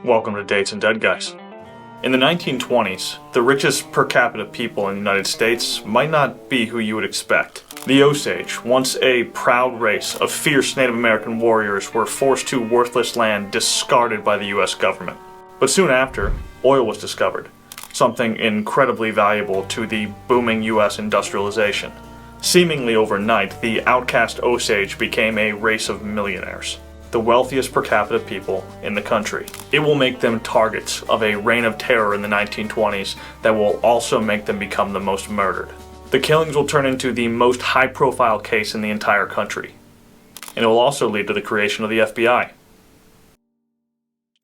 Welcome to Dates and Dead Guys. In the 1920s, the richest per capita people in the United States might not be who you would expect. The Osage, once a proud race of fierce Native American warriors, were forced to worthless land discarded by the US government. But soon after, oil was discovered, something incredibly valuable to the booming US industrialization. Seemingly overnight, the outcast Osage became a race of millionaires, the wealthiest per capita people in the country. It will make them targets of a reign of terror in the 1920s that will also make them become the most murdered. The killings will turn into the most high-profile case in the entire country, and it will also lead to the creation of the FBI.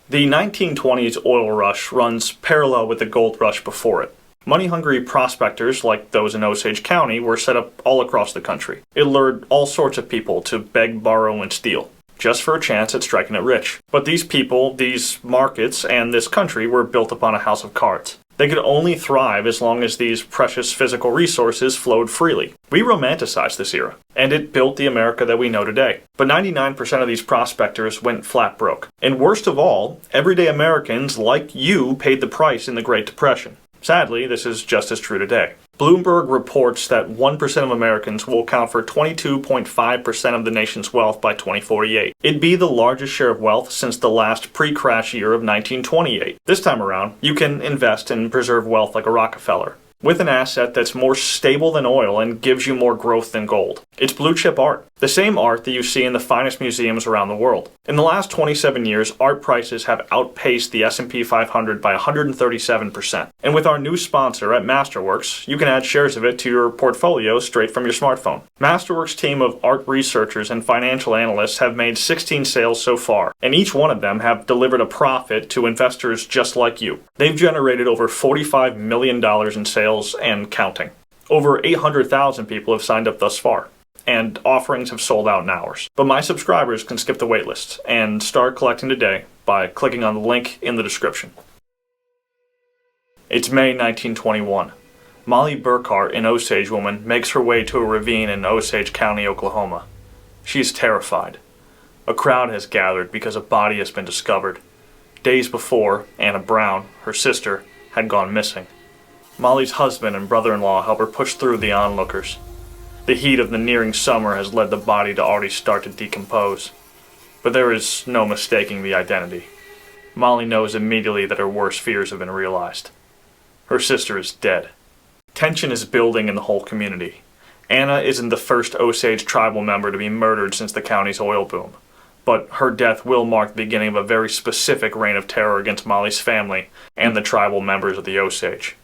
The 1920s oil rush runs parallel with the gold rush before it. Money-hungry prospectors, like those in Osage County, were set up all across the country. It lured all sorts of people to beg, borrow, and steal, just for a chance at striking it rich. But these people, these markets, and this country were built upon a house of cards. They could only thrive as long as these precious physical resources flowed freely. We romanticize this era, and it built the America that we know today. But 99% of these prospectors went flat broke. And worst of all, everyday Americans like you paid the price in the Great Depression. Sadly, this is just as true today. Bloomberg reports that 1% of Americans will account for 22.5% of the nation's wealth by 2048. It'd be the largest share of wealth since the last pre-crash year of 1928. This time around, you can invest and preserve wealth like a Rockefeller, with an asset that's more stable than oil and gives you more growth than gold. It's blue chip art, the same art that you see in the finest museums around the world. In the last 27 years, art prices have outpaced the S&P 500 by 137%. And with our new sponsor at Masterworks, you can add shares of it to your portfolio straight from your smartphone. Masterworks' team of art researchers and financial analysts have made 16 sales so far, and each one of them have delivered a profit to investors just like you. They've generated over $45 million in sales and counting. Over 800,000 people have signed up thus far, and offerings have sold out in hours. But my subscribers can skip the waitlist and start collecting today by clicking on the link in the description. It's May 1921. Mollie Burkhart, an Osage woman, makes her way to a ravine in Osage County, Oklahoma. She is terrified. A crowd has gathered because a body has been discovered. Days before, Anna Brown, her sister, had gone missing. Mollie's husband and brother-in-law help her push through the onlookers. The heat of the nearing summer has led the body to already start to decompose. But there is no mistaking the identity. Mollie knows immediately that her worst fears have been realized. Her sister is dead. Tension is building in the whole community. Anna isn't the first Osage tribal member to be murdered since the county's oil boom, but her death will mark the beginning of a very specific reign of terror against Mollie's family and the tribal members of the Osage.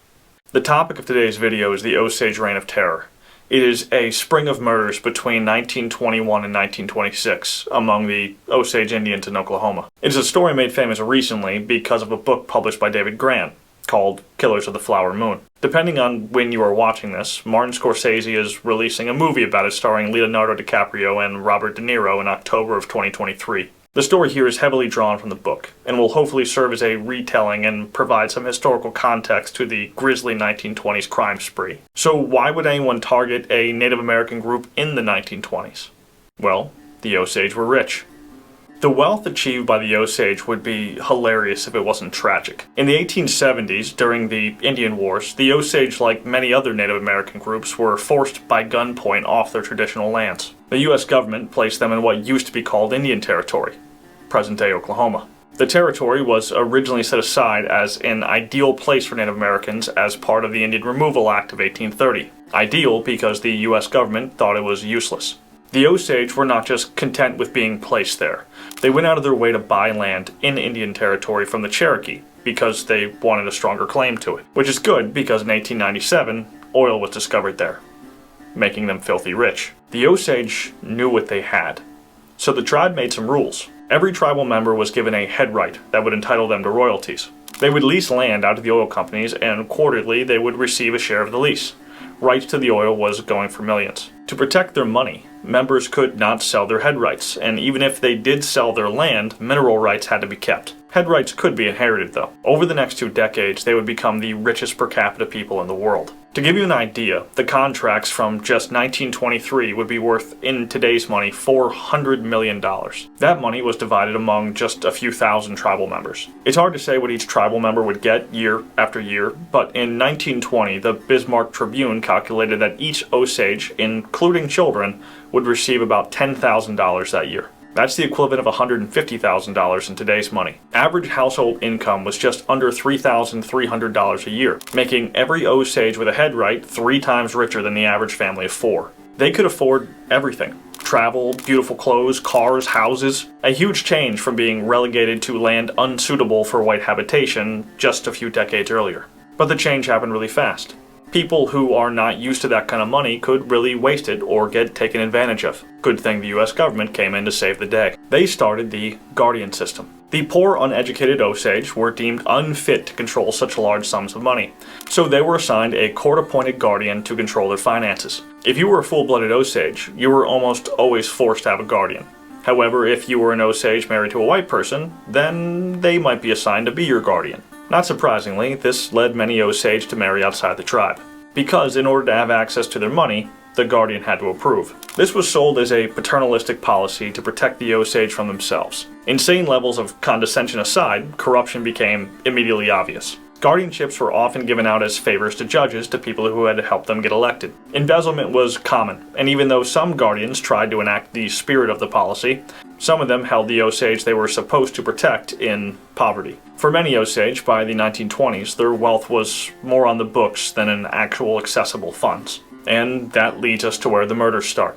The topic of today's video is the Osage Reign of Terror. It is a string of murders between 1921 and 1926 among the Osage Indians in Oklahoma. It is a story made famous recently because of a book published by David Grann called Killers of the Flower Moon. Depending on when you are watching this, Martin Scorsese is releasing a movie about it starring Leonardo DiCaprio and Robert De Niro in October of 2023. The story here is heavily drawn from the book, and will hopefully serve as a retelling and provide some historical context to the grisly 1920s crime spree. So why would anyone target a Native American group in the 1920s? Well, the Osage were rich. The wealth achieved by the Osage would be hilarious if it wasn't tragic. In the 1870s, during the Indian Wars, the Osage, like many other Native American groups, were forced by gunpoint off their traditional lands. The US government placed them in what used to be called Indian Territory, present-day Oklahoma. The territory was originally set aside as an ideal place for Native Americans as part of the Indian Removal Act of 1830. Ideal because the US government thought it was useless. The Osage were not just content with being placed there. They went out of their way to buy land in Indian Territory from the Cherokee because they wanted a stronger claim to it. Which is good because in 1897, oil was discovered there, making them filthy rich. The Osage knew what they had, so the tribe made some rules. Every tribal member was given a head right that would entitle them to royalties. They would lease land out to the oil companies, and quarterly they would receive a share of the lease. Rights to the oil was going for millions. To protect their money, members could not sell their head rights, and even if they did sell their land, mineral rights had to be kept. Head rights could be inherited though. Over the next 2 decades, they would become the richest per capita people in the world. To give you an idea, the contracts from just 1923 would be worth, in today's money, $400 million. That money was divided among just a few thousand tribal members. It's hard to say what each tribal member would get year after year, but in 1920, the Bismarck Tribune calculated that each Osage, including children, would receive about $10,000 that year. That's the equivalent of $150,000 in today's money. Average household income was just under $3,300 a year, making every Osage with a head right 3 times richer than the average family of 4. They could afford everything. Travel, beautiful clothes, cars, houses. A huge change from being relegated to land unsuitable for white habitation just a few decades earlier. But the change happened really fast. People who are not used to that kind of money could really waste it or get taken advantage of. Good thing the US government came in to save the day. They started the guardian system. The poor, uneducated Osage were deemed unfit to control such large sums of money, so they were assigned a court-appointed guardian to control their finances. If you were a full-blooded Osage, you were almost always forced to have a guardian. However, if you were an Osage married to a white person, then they might be assigned to be your guardian. Not surprisingly, this led many Osage to marry outside the tribe, because in order to have access to their money, the guardian had to approve. This was sold as a paternalistic policy to protect the Osage from themselves. Insane levels of condescension aside, corruption became immediately obvious. Guardianships were often given out as favors to judges to people who had helped them get elected. Embezzlement was common, and even though some guardians tried to enact the spirit of the policy, some of them held the Osage they were supposed to protect in poverty. For many Osage, by the 1920s, their wealth was more on the books than in actual accessible funds. And that leads us to where the murders start.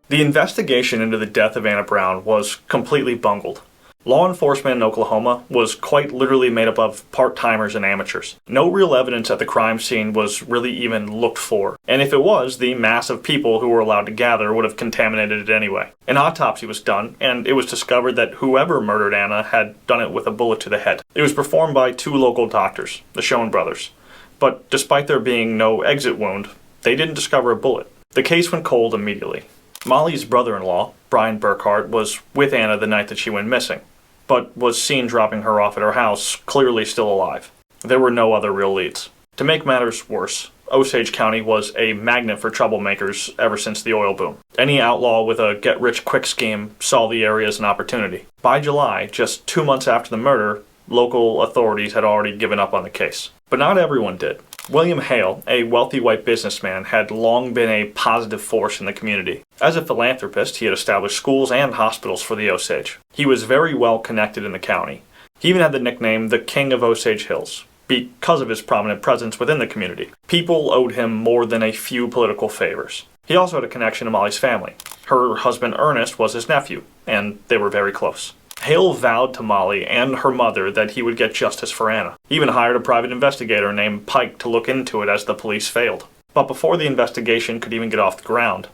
The investigation into the death of Anna Brown was completely bungled. Law enforcement in Oklahoma was quite literally made up of part-timers and amateurs. No real evidence at the crime scene was really even looked for, and if it was, the mass of people who were allowed to gather would have contaminated it anyway. An autopsy was done, and it was discovered that whoever murdered Anna had done it with a bullet to the head. It was performed by 2 local doctors, the Schoen brothers, but despite there being no exit wound, they didn't discover a bullet. The case went cold immediately. Mollie's brother-in-law, Brian Burkhart, was with Anna the night that she went missing, but was seen dropping her off at her house, clearly still alive. There were no other real leads. To make matters worse, Osage County was a magnet for troublemakers ever since the oil boom. Any outlaw with a get-rich-quick scheme saw the area as an opportunity. By July, just 2 months after the murder, local authorities had already given up on the case. But not everyone did. William Hale, a wealthy white businessman, had long been a positive force in the community. As a philanthropist, he had established schools and hospitals for the Osage. He was very well connected in the county. He even had the nickname the King of Osage Hills, because of his prominent presence within the community. People owed him more than a few political favors. He also had a connection to Mollie's family. Her husband Ernest was his nephew, and they were very close. Hale vowed to Mollie and her mother that he would get justice for Anna. He even hired a private investigator named Pike to look into it as the police failed. But before the investigation could even get off the ground,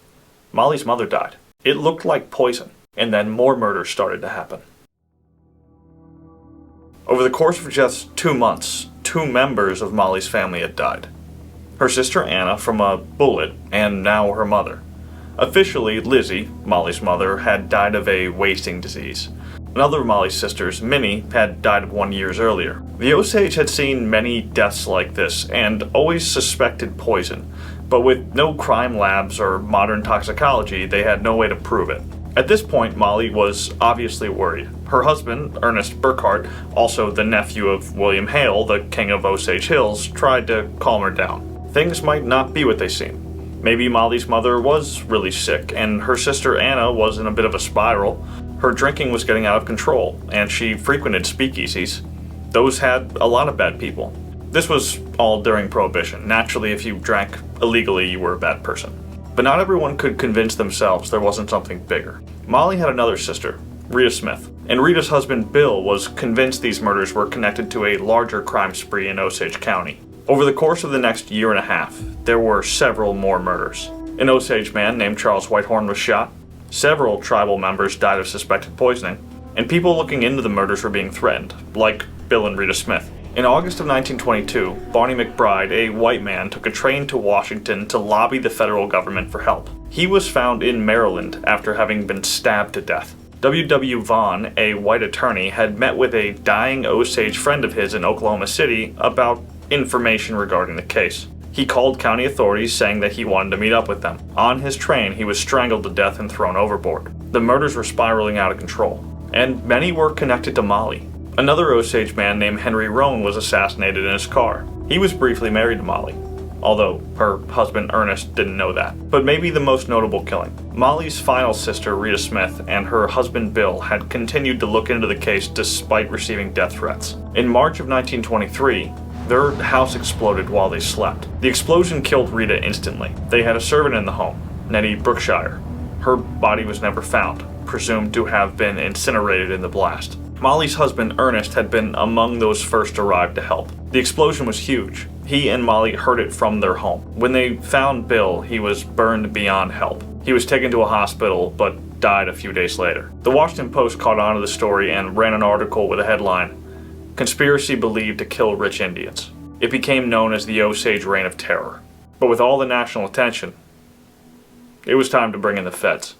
Mollie's mother died. It looked like poison, and then more murders started to happen. Over the course of just 2 months, 2 members of Mollie's family had died. Her sister Anna from a bullet, and now her mother. Officially, Lizzie, Mollie's mother, had died of a wasting disease. Another of Mollie's sisters, Minnie, had died 1 year earlier. The Osage had seen many deaths like this, and always suspected poison, but with no crime labs or modern toxicology, they had no way to prove it. At this point, Mollie was obviously worried. Her husband, Ernest Burkhart, also the nephew of William Hale, the King of Osage Hills, tried to calm her down. Things might not be what they seem. Maybe Mollie's mother was really sick, and her sister Anna was in a bit of a spiral. Her drinking was getting out of control, and she frequented speakeasies. Those had a lot of bad people. This was all during Prohibition. Naturally, if you drank illegally, you were a bad person. But not everyone could convince themselves there wasn't something bigger. Mollie had another sister, Rita Smith, and Rita's husband Bill was convinced these murders were connected to a larger crime spree in Osage County. Over the course of the next year and a half, there were several more murders. An Osage man named Charles Whitehorn was shot, several tribal members died of suspected poisoning, and people looking into the murders were being threatened, like Bill and Rita Smith. In August of 1922, Barney McBride, a white man, took a train to Washington to lobby the federal government for help. He was found in Maryland after having been stabbed to death. W.W. Vaughn, a white attorney, had met with a dying Osage friend of his in Oklahoma City about information regarding the case. He called county authorities saying that he wanted to meet up with them. On his train, he was strangled to death and thrown overboard. The murders were spiraling out of control, and many were connected to Mollie. Another Osage man named Henry Roan was assassinated in his car. He was briefly married to Mollie, although her husband Ernest didn't know that. But maybe the most notable killing. Mollie's final sister, Rita Smith, and her husband Bill had continued to look into the case despite receiving death threats. In March of 1923, their house exploded while they slept. The explosion killed Rita instantly. They had a servant in the home, Nettie Brookshire. Her body was never found, presumed to have been incinerated in the blast. Mollie's husband Ernest had been among those first arrived to help. The explosion was huge. He and Mollie heard it from their home. When they found Bill, he was burned beyond help. He was taken to a hospital, but died a few days later. The Washington Post caught on to the story and ran an article with a headline, "Conspiracy Believed to Kill Rich Indians." It became known as the Osage Reign of Terror. But with all the national attention, it was time to bring in the feds.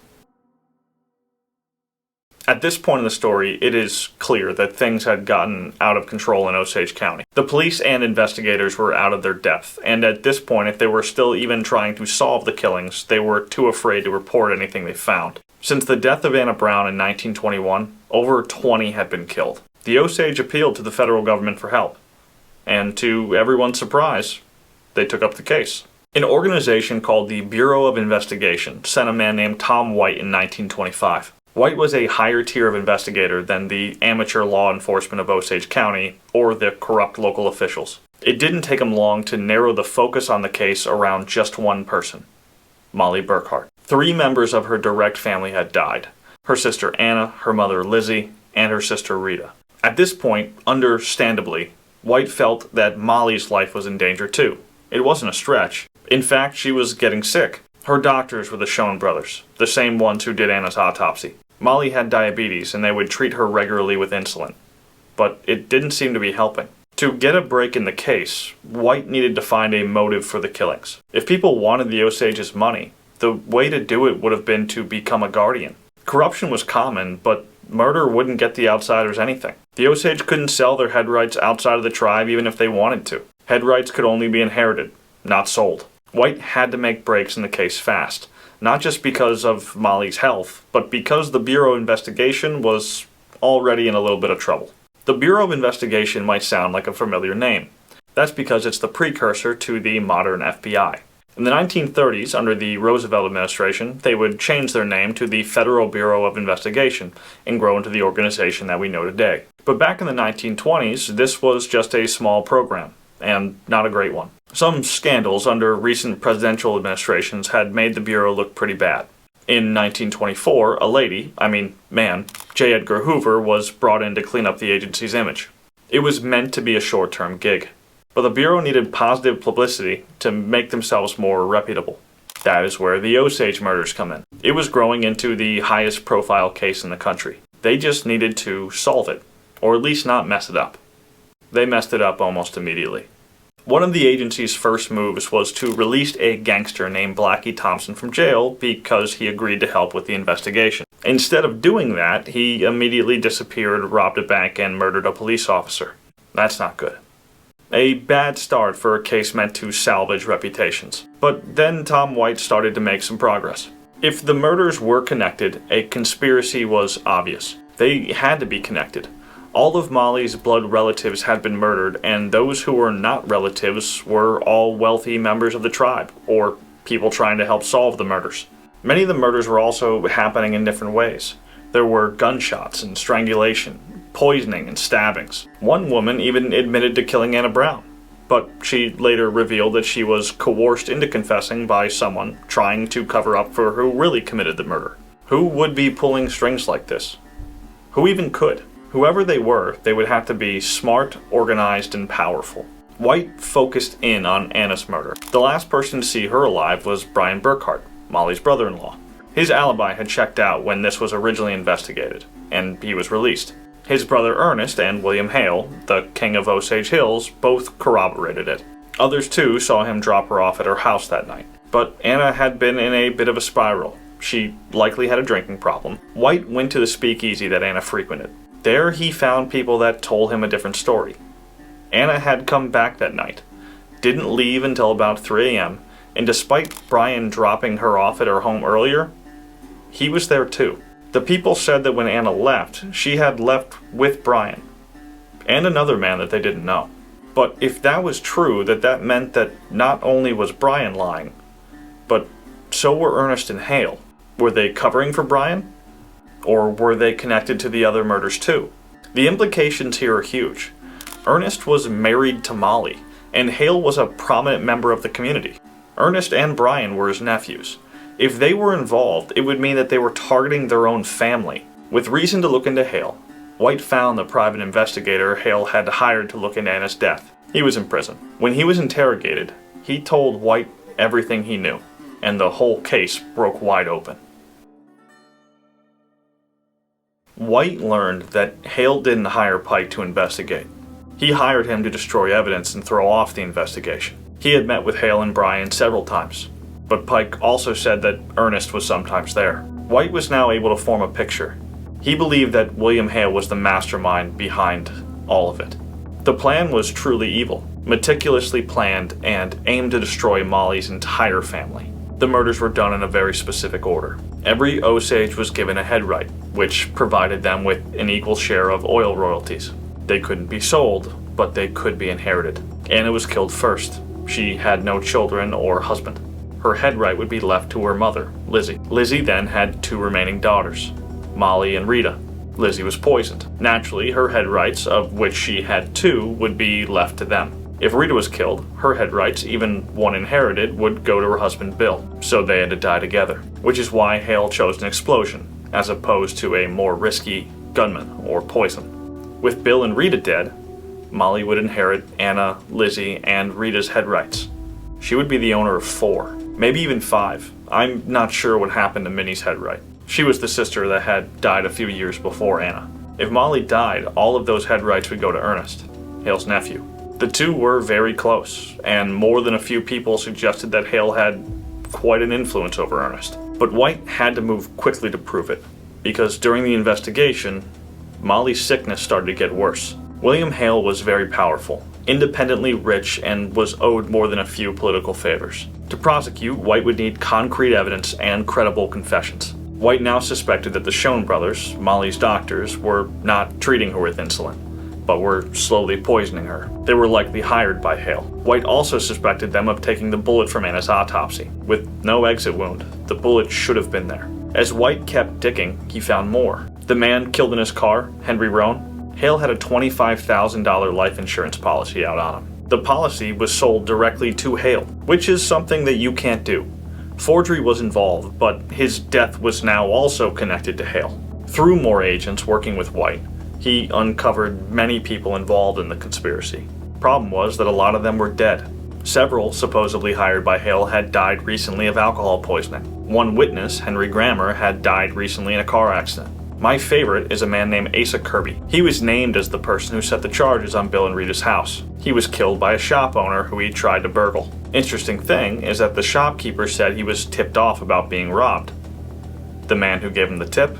At this point in the story, it is clear that things had gotten out of control in Osage County. The police and investigators were out of their depth, and at this point, if they were still even trying to solve the killings, they were too afraid to report anything they found. Since the death of Anna Brown in 1921, over 20 had been killed. The Osage appealed to the federal government for help, and to everyone's surprise, they took up the case. An organization called the Bureau of Investigation sent a man named Tom White in 1925. White was a higher tier of investigator than the amateur law enforcement of Osage County or the corrupt local officials. It didn't take him long to narrow the focus on the case around just one person, Mollie Burkhart. 3 members of her direct family had died: her sister Anna, her mother Lizzie, and her sister Rita. At this point, understandably, White felt that Mollie's life was in danger too. It wasn't a stretch. In fact, she was getting sick. Her doctors were the Schoen brothers, the same ones who did Anna's autopsy. Mollie had diabetes, and they would treat her regularly with insulin. But it didn't seem to be helping. To get a break in the case, White needed to find a motive for the killings. If people wanted the Osage's money, the way to do it would have been to become a guardian. Corruption was common, but murder wouldn't get the outsiders anything. The Osage couldn't sell their head rights outside of the tribe even if they wanted to. Head rights could only be inherited, not sold. White had to make breaks in the case fast. Not just because of Mollie's health, but because the Bureau of Investigation was already in a little bit of trouble. The Bureau of Investigation might sound like a familiar name. That's because it's the precursor to the modern FBI. In the 1930s, under the Roosevelt administration, they would change their name to the Federal Bureau of Investigation and grow into the organization that we know today. But back in the 1920s, this was just a small program, and not a great one. Some scandals under recent presidential administrations had made the Bureau look pretty bad. In 1924, J. Edgar Hoover was brought in to clean up the agency's image. It was meant to be a short-term gig, but the Bureau needed positive publicity to make themselves more reputable. That is where the Osage murders come in. It was growing into the highest profile case in the country. They just needed to solve it, or at least not mess it up. They messed it up almost immediately. One of the agency's first moves was to release a gangster named Blackie Thompson from jail because he agreed to help with the investigation. Instead of doing that, he immediately disappeared, robbed a bank, and murdered a police officer. That's not good. A bad start for a case meant to salvage reputations. But then Tom White started to make some progress. If the murders were connected, a conspiracy was obvious. They had to be connected. All of Mollie's blood relatives had been murdered, and those who were not relatives were all wealthy members of the tribe, or people trying to help solve the murders. Many of the murders were also happening in different ways. There were gunshots and strangulation, poisoning and stabbings. One woman even admitted to killing Anna Brown, but she later revealed that she was coerced into confessing by someone trying to cover up for who really committed the murder. Who would be pulling strings like this? Who even could? Whoever they were, they would have to be smart, organized, and powerful. White focused in on Anna's murder. The last person to see her alive was Brian Burkhart, Mollie's brother-in-law. His alibi had checked out when this was originally investigated, and he was released. His brother Ernest and William Hale, the king of Osage Hills, both corroborated it. Others too saw him drop her off at her house that night. But Anna had been in a bit of a spiral. She likely had a drinking problem. White went to the speakeasy that Anna frequented. There he found people that told him a different story. Anna had come back that night, didn't leave until about 3 a.m., and despite Brian dropping her off at her home earlier, he was there too. The people said that when Anna left, she had left with Brian, and another man that they didn't know. But if that was true, that meant that not only was Brian lying, but so were Ernest and Hale. Were they covering for Brian? Or were they connected to the other murders too? The implications here are huge. Ernest was married to Mollie, and Hale was a prominent member of the community. Ernest and Brian were his nephews. If they were involved, it would mean that they were targeting their own family. With reason to look into Hale, White found the private investigator Hale had hired to look into Anna's death. He was in prison. When he was interrogated, he told White everything he knew, and the whole case broke wide open. White learned that Hale didn't hire Pike to investigate. He hired him to destroy evidence and throw off the investigation. He had met with Hale and Brian several times, but Pike also said that Ernest was sometimes there. White was now able to form a picture. He believed that William Hale was the mastermind behind all of it. The plan was truly evil, meticulously planned, and aimed to destroy Mollie's entire family. The murders were done in a very specific order. Every Osage was given a headright, which provided them with an equal share of oil royalties. They couldn't be sold, but they could be inherited. Anna was killed first. She had no children or husband. Her headright would be left to her mother, Lizzie. Lizzie then had 2 remaining daughters, Mollie and Rita. Lizzie was poisoned. Naturally, her headrights, of which she had 2, would be left to them. If Rita was killed, her headrights, even one inherited, would go to her husband Bill, so they had to die together. Which is why Hale chose an explosion, as opposed to a more risky gunman or poison. With Bill and Rita dead, Mollie would inherit Anna, Lizzie, and Rita's headrights. She would be the owner of 4, maybe even 5. I'm not sure what happened to Minnie's headright. She was the sister that had died a few years before Anna. If Mollie died, all of those headrights would go to Ernest, Hale's nephew. The two were very close, and more than a few people suggested that Hale had quite an influence over Ernest. But White had to move quickly to prove it, because during the investigation, Mollie's sickness started to get worse. William Hale was very powerful, independently rich, and was owed more than a few political favors. To prosecute, White would need concrete evidence and credible confessions. White now suspected that the Schoen brothers, Mollie's doctors, were not treating her with insulin, but were slowly poisoning her. They were likely hired by Hale. White also suspected them of taking the bullet from Anna's autopsy. With no exit wound, the bullet should have been there. As White kept digging, he found more. The man killed in his car, Henry Roan, Hale had a $25,000 life insurance policy out on him. The policy was sold directly to Hale, which is something that you can't do. Forgery was involved, but his death was now also connected to Hale. Through more agents working with White, he uncovered many people involved in the conspiracy. Problem was that a lot of them were dead. Several, supposedly hired by Hale, had died recently of alcohol poisoning. One witness, Henry Grammer, had died recently in a car accident. My favorite is a man named Asa Kirby. He was named as the person who set the charges on Bill and Rita's house. He was killed by a shop owner who he tried to burgle. Interesting thing is that the shopkeeper said he was tipped off about being robbed. The man who gave him the tip?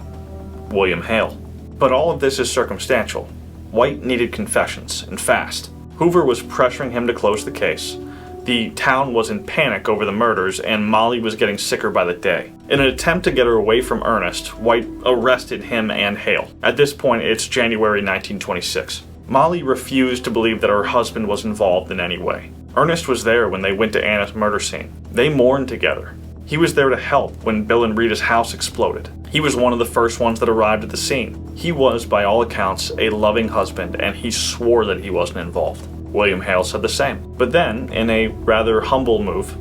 William Hale. But all of this is circumstantial. White needed confessions, and fast. Hoover was pressuring him to close the case. The town was in panic over the murders, and Mollie was getting sicker by the day. In an attempt to get her away from Ernest, White arrested him and Hale. At this point, it's January 1926. Mollie refused to believe that her husband was involved in any way. Ernest was there when they went to Anna's murder scene. They mourned together. He was there to help when Bill and Rita's house exploded. He was one of the first ones that arrived at the scene. He was, by all accounts, a loving husband, and he swore that he wasn't involved. William Hale said the same. But then, in a rather humble move,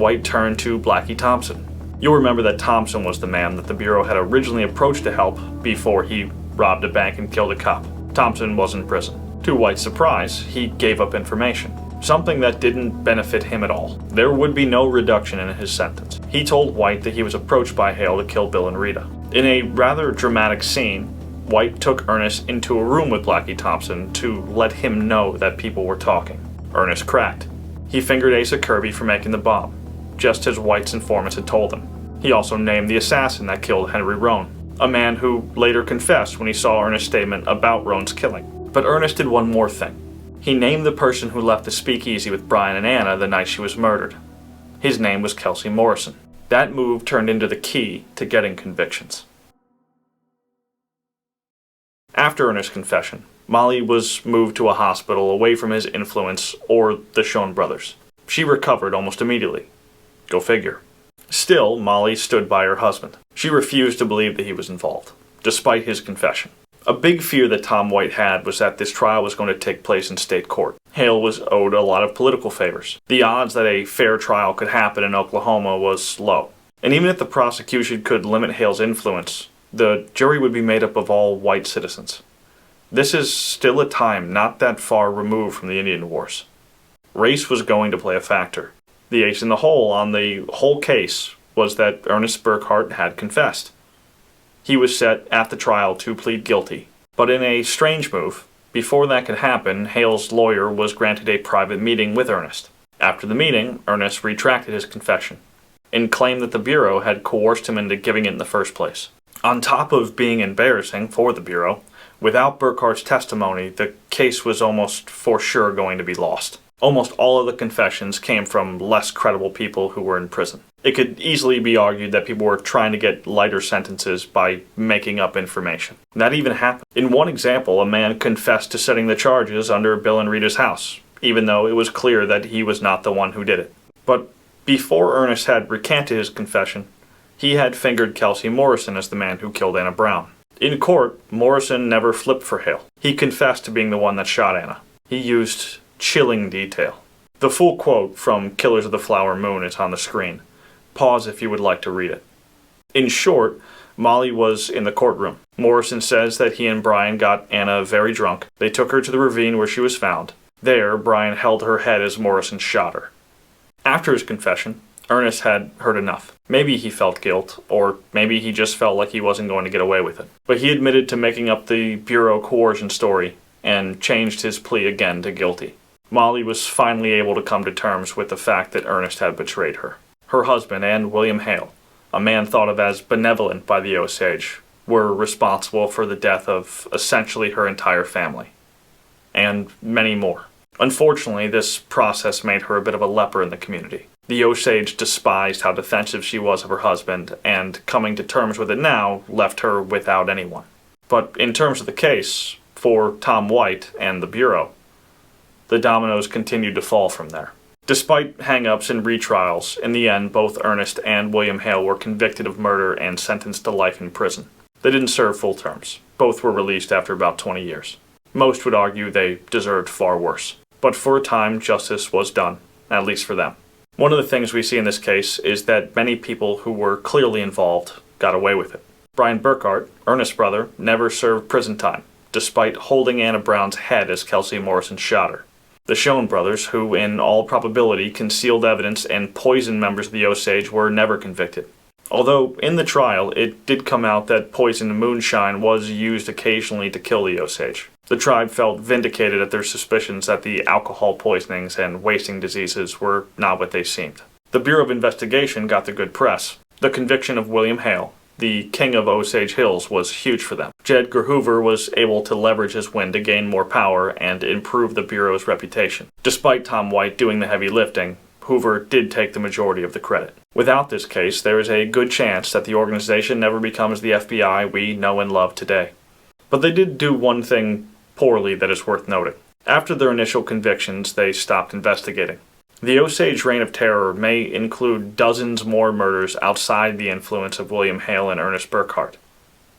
White turned to Blackie Thompson. You'll remember that Thompson was the man that the Bureau had originally approached to help before he robbed a bank and killed a cop. Thompson was in prison. To White's surprise, he gave up information. Something that didn't benefit him at all. There would be no reduction in his sentence. He told White that he was approached by Hale to kill Bill and Rita. In a rather dramatic scene, White took Ernest into a room with Blackie Thompson to let him know that people were talking. Ernest cracked. He fingered Asa Kirby for making the bomb, just as White's informants had told him. He also named the assassin that killed Henry Roan, a man who later confessed when he saw Ernest's statement about Roan's killing. But Ernest did one more thing. He named the person who left the speakeasy with Brian and Anna the night she was murdered. His name was Kelsey Morrison. That move turned into the key to getting convictions. After Ernest's confession, Mollie was moved to a hospital away from his influence or the Schoen brothers. She recovered almost immediately. Go figure. Still, Mollie stood by her husband. She refused to believe that he was involved, despite his confession. A big fear that Tom White had was that this trial was going to take place in state court. Hale was owed a lot of political favors. The odds that a fair trial could happen in Oklahoma was low. And even if the prosecution could limit Hale's influence, the jury would be made up of all white citizens. This is still a time not that far removed from the Indian Wars. Race was going to play a factor. The ace in the hole on the whole case was that Ernest Burkhart had confessed. He was set at the trial to plead guilty. But in a strange move, before that could happen, Hale's lawyer was granted a private meeting with Ernest. After the meeting, Ernest retracted his confession and claimed that the Bureau had coerced him into giving it in the first place. On top of being embarrassing for the Bureau, without Burkhart's testimony, the case was almost for sure going to be lost. Almost all of the confessions came from less credible people who were in prison. It could easily be argued that people were trying to get lighter sentences by making up information. That even happened. In one example, a man confessed to setting the charges under Bill and Rita's house, even though it was clear that he was not the one who did it. But before Ernest had recanted his confession, he had fingered Kelsey Morrison as the man who killed Anna Brown. In court, Morrison never flipped for Hale. He confessed to being the one that shot Anna. He used chilling detail. The full quote from Killers of the Flower Moon is on the screen. Pause if you would like to read it. In short, Mollie was in the courtroom. Morrison says that he and Brian got Anna very drunk. They took her to the ravine where she was found. There, Brian held her head as Morrison shot her. After his confession, Ernest had heard enough. Maybe he felt guilt, or maybe he just felt like he wasn't going to get away with it. But he admitted to making up the Bureau coercion story and changed his plea again to guilty. Mollie was finally able to come to terms with the fact that Ernest had betrayed her. Her husband and William Hale, a man thought of as benevolent by the Osage, were responsible for the death of essentially her entire family. And many more. Unfortunately, this process made her a bit of a leper in the community. The Osage despised how defensive she was of her husband, and coming to terms with it now left her without anyone. But in terms of the case, for Tom White and the Bureau, the dominoes continued to fall from there. Despite hang-ups and retrials, in the end both Ernest and William Hale were convicted of murder and sentenced to life in prison. They didn't serve full terms. Both were released after about 20 years. Most would argue they deserved far worse. But for a time, justice was done, at least for them. One of the things we see in this case is that many people who were clearly involved got away with it. Brian Burkhart, Ernest's brother, never served prison time, despite holding Anna Brown's head as Kelsey Morrison shot her. The Schoen brothers, who in all probability concealed evidence and poisoned members of the Osage, were never convicted. Although, in the trial, it did come out that poisoned moonshine was used occasionally to kill the Osage. The tribe felt vindicated at their suspicions that the alcohol poisonings and wasting diseases were not what they seemed. The Bureau of Investigation got the good press. The conviction of William Hale, the king of Osage Hills, was huge for them. J. Edgar Hoover was able to leverage his win to gain more power and improve the Bureau's reputation. Despite Tom White doing the heavy lifting, Hoover did take the majority of the credit. Without this case, there is a good chance that the organization never becomes the FBI we know and love today. But they did do one thing poorly that is worth noting. After their initial convictions, they stopped investigating. The Osage Reign of Terror may include dozens more murders outside the influence of William Hale and Ernest Burkhart,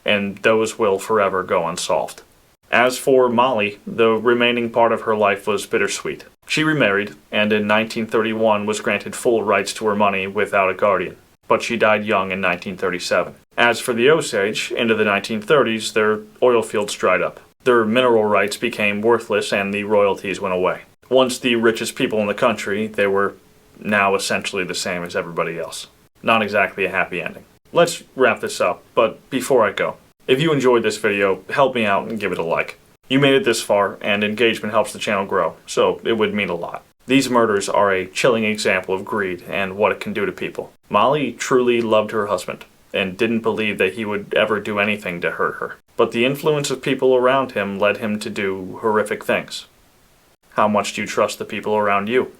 and those will forever go unsolved. As for Mollie, the remaining part of her life was bittersweet. She remarried, and in 1931 was granted full rights to her money without a guardian, but she died young in 1937. As for the Osage, into the 1930s, their oil fields dried up. Their mineral rights became worthless and the royalties went away. Once the richest people in the country, they were now essentially the same as everybody else. Not exactly a happy ending. Let's wrap this up, but before I go, if you enjoyed this video, help me out and give it a like. You made it this far, and engagement helps the channel grow, so it would mean a lot. These murders are a chilling example of greed and what it can do to people. Mollie truly loved her husband, and didn't believe that he would ever do anything to hurt her. But the influence of people around him led him to do horrific things. How much do you trust the people around you?